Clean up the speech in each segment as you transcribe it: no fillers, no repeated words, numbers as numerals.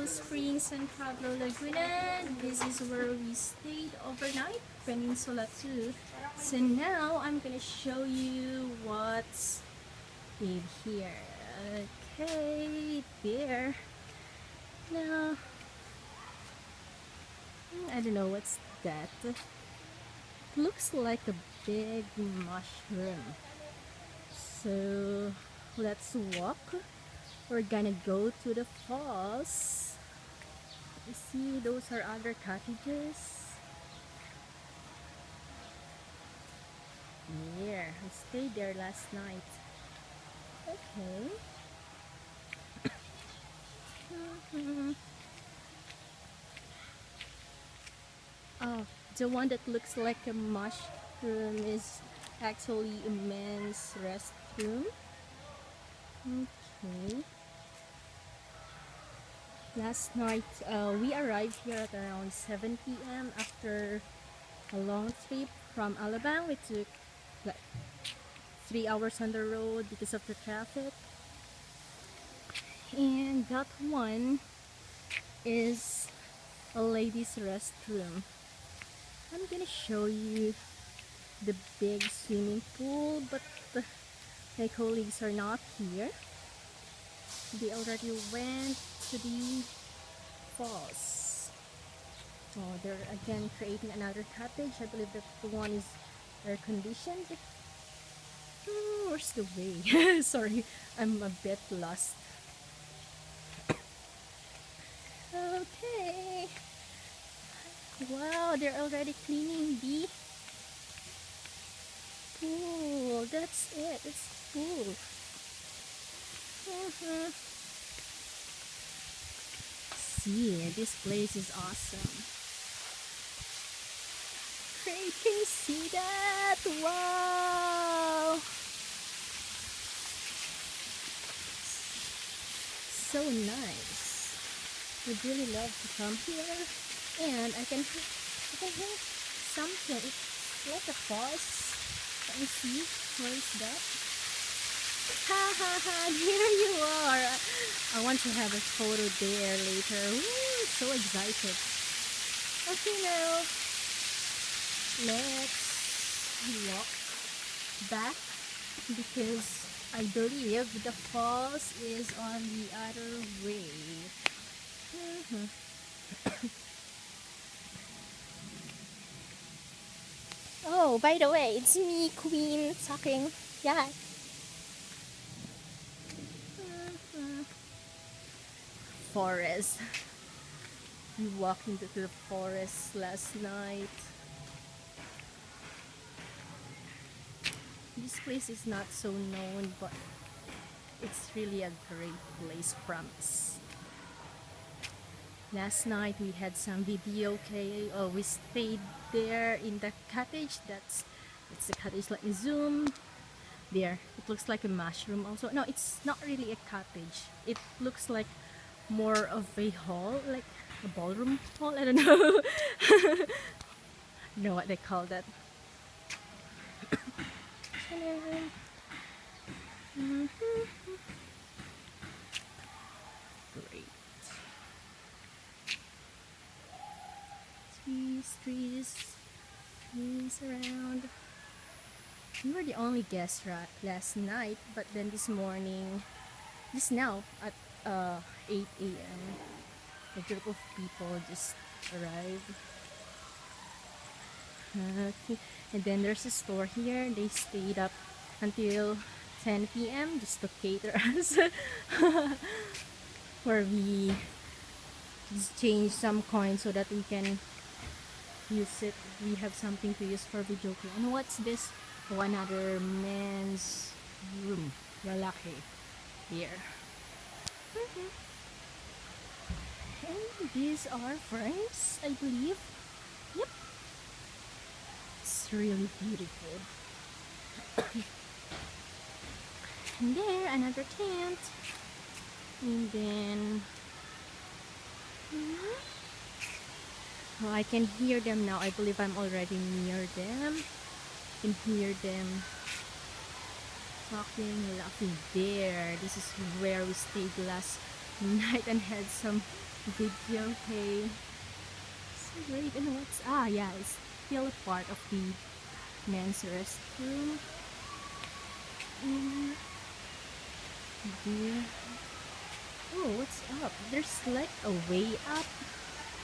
Bato Springs, San Pablo, Laguna. This is where we stayed overnight, Peninsula 2. So now I'm gonna show you what's in here. Okay, there. Now, I don't know what's that. Looks like a big mushroom. So let's walk. We're gonna go to the falls. You see, those are other cottages. Here, we stayed there last night. Okay. Oh, the one that looks like a mushroom is actually a men's restroom. Okay. Last night, we arrived here at around 7 p.m. after a long trip from Alabang. We took like 3 hours on the road because of the traffic. And that one is a ladies' restroom. I'm gonna show you the big swimming pool, but my colleagues are not here. They already went to the falls. So they're again creating another cottage. I believe that the one is air conditioned. Where's the way? Sorry, I'm a bit lost. Okay. Wow, they're already cleaning the pool. That's it. It's full. See, this place is awesome. Great, can you see that? Wow! So nice. Would really love to come here, and I can hear something. It's like a falls. Let me see. Where is that? Ha ha ha! Here you are. I want to have a photo there later. Woo, so excited. Okay, now let's walk back because I believe the falls is on the other way. Oh, by the way, it's me, Queen, talking. Yeah. Forest. We walked into the forest last night. This place is not so known, but it's really a great place, promise. Last night we had some video, okay? Oh, we stayed there in the cottage. It's a cottage. Let me zoom. There, it looks like a mushroom also. No, it's not really a cottage. It looks like more of a hall, like a ballroom hall. I don't know. I don't know what they call that. Great. Trees around. We were the only guests last night, but then this morning, just now at 8 a.m., a group of people just arrived. Okay. And then there's a store here. They stayed up until 10 p.m. just to cater us. Where we just change some coins so that we can use it. We have something to use for video call. And what's this? Oh, another men's room. Lalaki. Here. And these are frames, I believe. Yep. It's really beautiful. And there, another tent. And then oh, I can hear them now. I believe I'm already near them. I can hear them talking, laughing there. This is where we stayed last night and had some video. Okay. So great. And what's yeah, it's still a part of the men's restroom. Mm, dear. Oh, what's up? There's like a way up.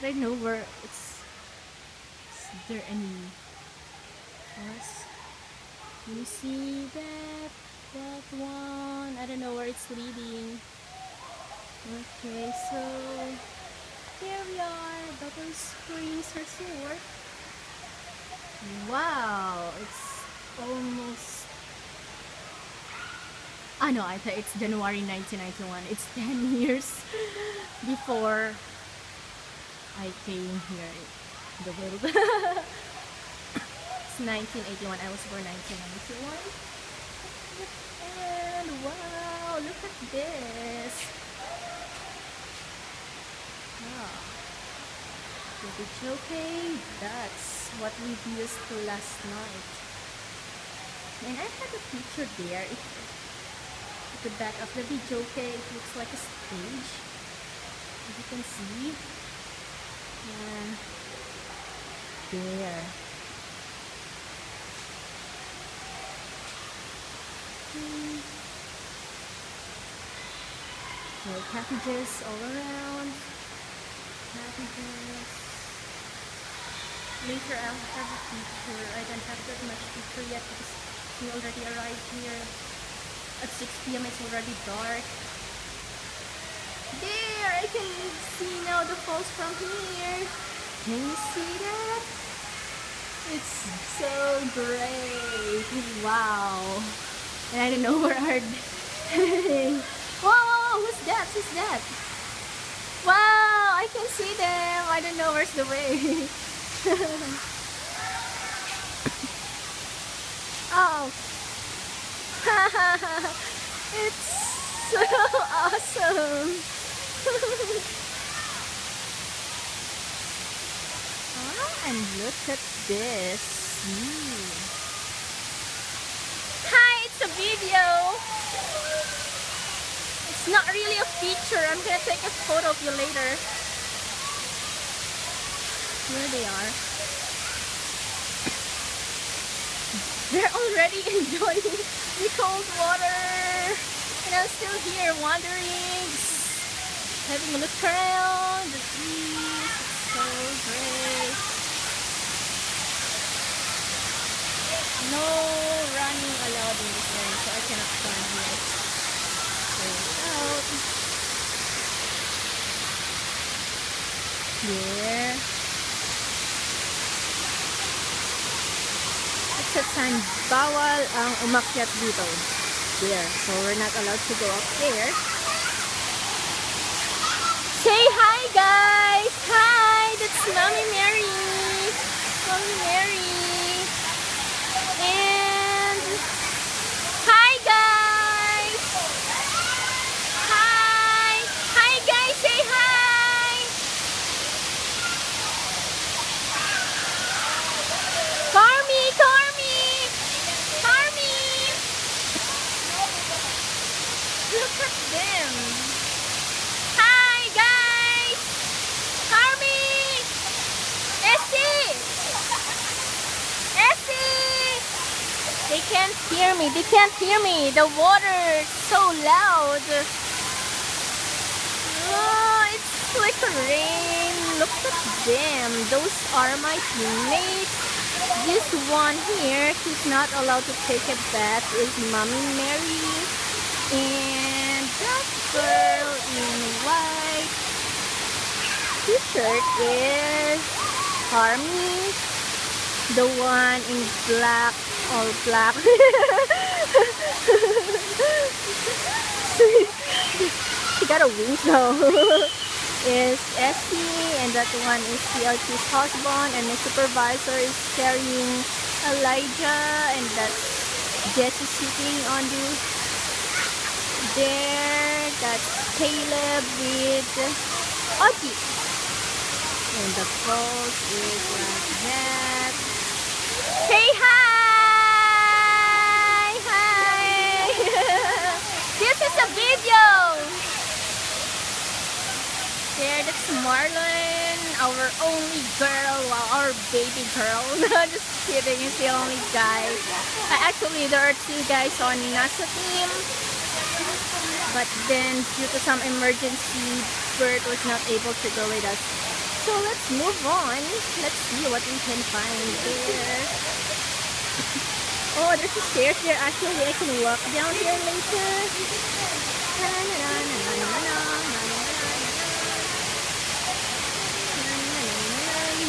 I don't know where it's. Is there any us? You see that? That one? I don't know where it's leading. Okay, so here we are, Bato Springs Resort. Wow, it's almost. Ah no, I thought it's January 1991. It's 10 years before I came here in the world. It's 1981. I was born 1991. And wow, look at this. Ah, the beach, okay. That's what we've used last night. And I had a picture there. At the back of the video, okay, it looks like a stage. As you can see. There. So cottages all around. Cottages. Later I'll have a picture. I don't have that much picture yet because we already arrived here. At 6 p.m. it's already dark. There! I can see now the falls from here. Can you see that? It's so great. Wow. And I don't know where are they. Whoa, whoa, who's that? Who's that? Wow, I can see them. I don't know where's the way. Oh. It's so awesome. And look at this. Hi, it's a video. It's not really a feature. I'm gonna take a photo of you later. Here they are. They're already enjoying the cold water. And I'm still here wandering, having a look around the trees. It's so great. No running allowed in this area, so I cannot run here. Out. Here. It's a sign, bawal ang umakyat dito. There, so we're not allowed to go up there. Say hi, guys! Hi, that's Mommy Mary. Mommy Mary. And hi, guys! Hi! Hi, guys! Say hi! Carmi! Carmi! Carmi! Look at them! Hi, guys! Carmi! Essie! Essie! They can't hear me. They can't hear me. The water is so loud. Oh, it's like a rain. Look at them. Those are my teammates. This one here, he's not allowed to take a bath, is Mommy Mary. And that girl in white t-shirt is Harmy. The one in black, all black. She got a wings though. Is Essie, and that one is CLT's husband, and my supervisor is carrying Elijah, and that's Jesse sitting on there. That's Caleb with Audie. And the falls is like that. Say hi! Hi! This is a video! there, that's Marlon, our only girl, our baby girl. Just kidding, he's the only guy. Actually, there are two guys on NASA team, but then due to some emergency, Bert was not able to go with us. So let's move on. Let's see what we can find there. Oh, there's a stairs there. Actually, I can walk down here later.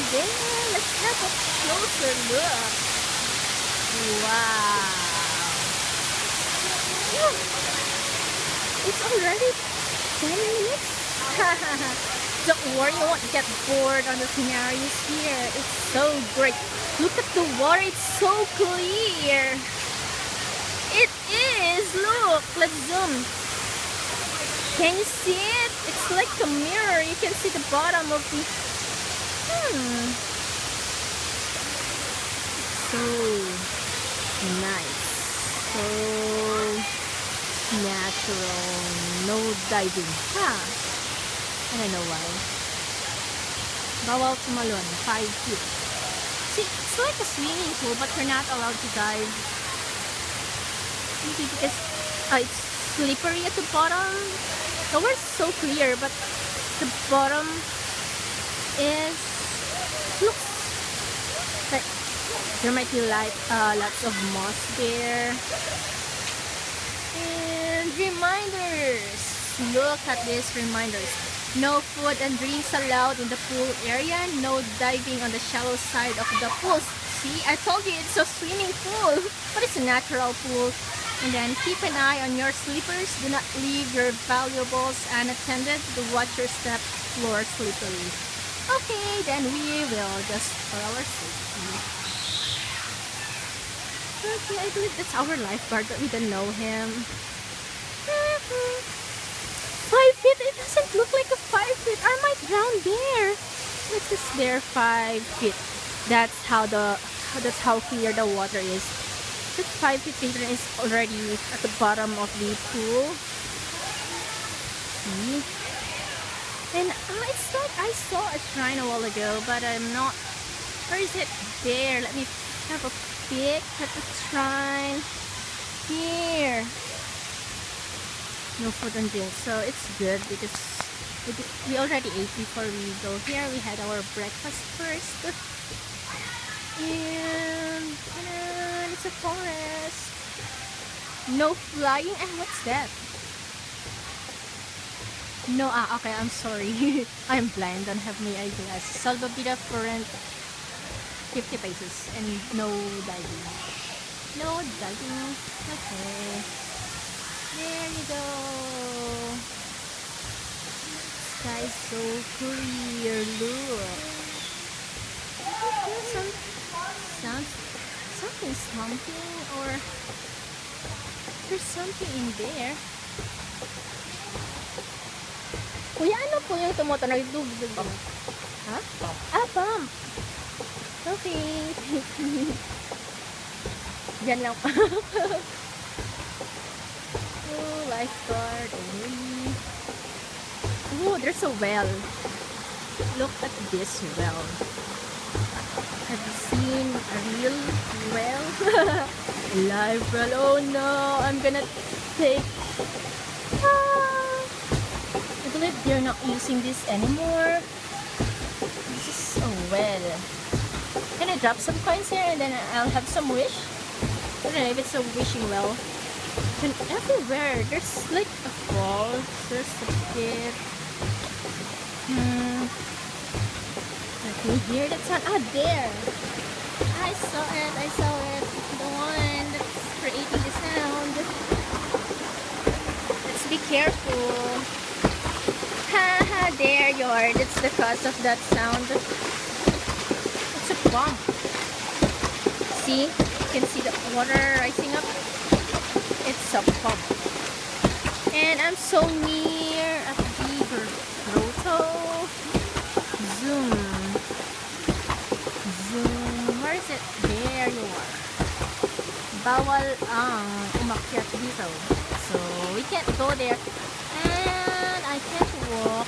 Then let's have a closer look. Wow. It's already 10 minutes. Don't worry, you won't get bored on the scenarios here. It's so great. Look at the water, it's so clear. It is, look, let's zoom. Can you see it? It's like a mirror. You can see the bottom of the... So nice. So natural. No diving. I don't know why. Bawal tumalon. 5 feet. See, it's like a swimming pool, but you're not allowed to dive. Maybe because it's slippery at the bottom. The water's so clear, but the bottom looks like there might be lots of moss there. And reminders. Look at these reminders. No food and drinks allowed in the pool area. No diving on the shallow side of the pool. See, I told you it's a swimming pool, but it's a natural pool. And then keep an eye on your slippers. Do not leave your valuables unattended. To watch your step floor slippery. Okay, then we will just for our safety. Okay, I believe that's our lifeguard, but we don't know him. 5 feet? It doesn't look like a 5 feet. I might drown there. Let's just there 5 feet. That's how clear the water is. That 5 feet meter is already at the bottom of the pool. See? And it's like I saw a shrine a while ago, but I'm not. Where is it? There. Let me have a peek at the shrine. Here. No food and drink, so it's good because we already ate before we go here. We had our breakfast first, and it's a forest. No flying. And what's that? No, okay, I'm sorry. I'm blind, don't have my eyeglasses. Salvavida for rent, 50 pesos, and no diving. No diving. Okay. There you go. Sky is so clear. Look. Something's thumping, or there's something in there. Kuya, ano po yung tumutunog? Ha? Pump. Okay. Diyan lang pa. Lifeguard only. Oh, there's a well. Look at this well. Have you seen a real well? A live well. Oh no, I'm gonna take. I believe they're not using this anymore. This is a well. Can I drop some coins here and then I'll have some wish? I don't know if it's a wishing well. And everywhere there's like a fall, there's a pit. Let me hear that sound. There! I saw it. The one that's creating the sound. Let's be careful. Haha, there you are. That's the cause of that sound. It's a pump. See? You can see the water rising up. It's a pump. And I'm so near at the grotto. Zoom. Where is it? There you are. Bawal ang umakyat dito. So we can't go there. And I can't walk